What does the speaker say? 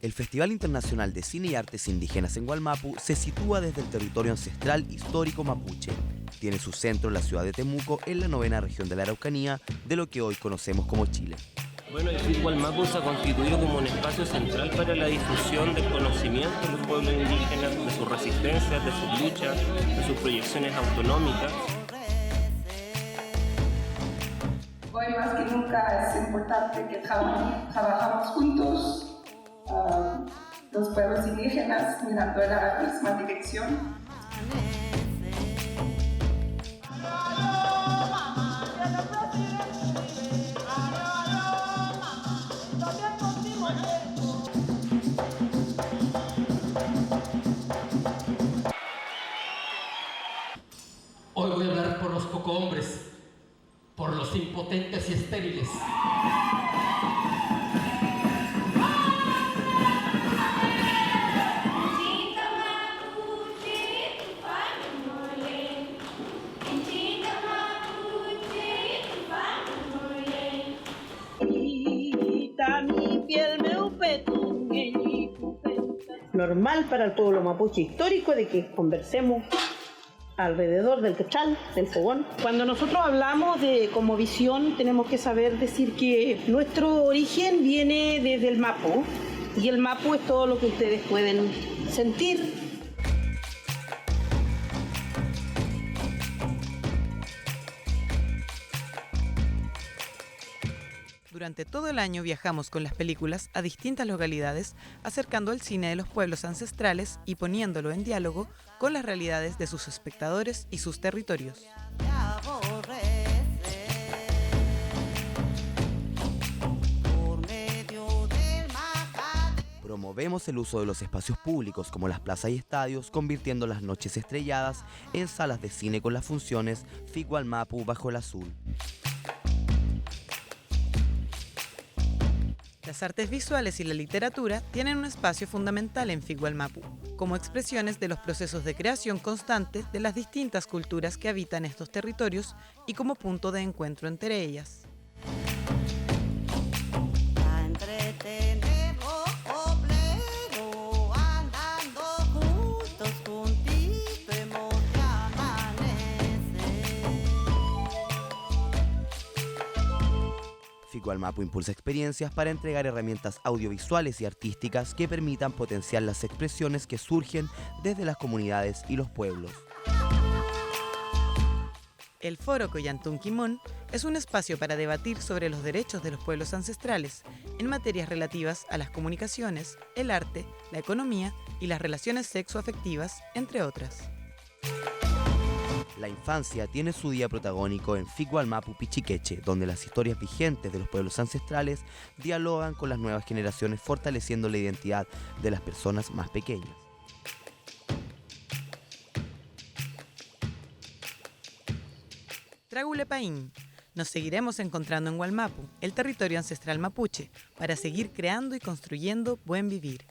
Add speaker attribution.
Speaker 1: El Festival Internacional de Cine y Artes Indígenas en Wallmapu se sitúa desde el territorio ancestral histórico mapuche. Tiene su centro en la ciudad de Temuco, en la 9ª región de la Araucanía, de lo que hoy conocemos como Chile.
Speaker 2: Bueno, el FIC Wallmapu se ha constituido como un espacio central para la difusión del conocimiento de los pueblos indígenas, de sus resistencias, de sus luchas, de sus proyecciones autonómicas.
Speaker 3: Hoy más que nunca es importante que trabajamos juntos, los pueblos indígenas, mirando en la misma dirección.
Speaker 4: Hoy voy a hablar por los pocohombres, por los impotentes y estériles.
Speaker 5: Normal para el pueblo mapuche histórico de que conversemos alrededor del quechal, del fogón. Cuando nosotros hablamos de como visión, tenemos que saber decir que nuestro origen viene desde el mapu, y el mapu es todo lo que ustedes pueden sentir.
Speaker 6: Durante todo el año viajamos con las películas a distintas localidades, acercando el cine de los pueblos ancestrales y poniéndolo en diálogo con las realidades de sus espectadores y sus territorios.
Speaker 1: Promovemos el uso de los espacios públicos como las plazas y estadios, convirtiendo las noches estrelladas en salas de cine con las funciones FIC Wallmapu Bajo el Azul.
Speaker 6: Las artes visuales y la literatura tienen un espacio fundamental en FIC Wallmapu, como expresiones de los procesos de creación constante de las distintas culturas que habitan estos territorios y como punto de encuentro entre ellas.
Speaker 1: FIC Wallmapu impulsa experiencias para entregar herramientas audiovisuales y artísticas que permitan potenciar las expresiones que surgen desde las comunidades y los pueblos.
Speaker 6: El Foro Collantún Quimón es un espacio para debatir sobre los derechos de los pueblos ancestrales en materias relativas a las comunicaciones, el arte, la economía y las relaciones sexoafectivas, entre otras.
Speaker 1: La infancia tiene su día protagónico en FIC Wallmapu Pichiqueche, donde las historias vigentes de los pueblos ancestrales dialogan con las nuevas generaciones, fortaleciendo la identidad de las personas más pequeñas.
Speaker 6: Tragulepaín. Nos seguiremos encontrando en Wallmapu, el territorio ancestral mapuche, para seguir creando y construyendo buen vivir.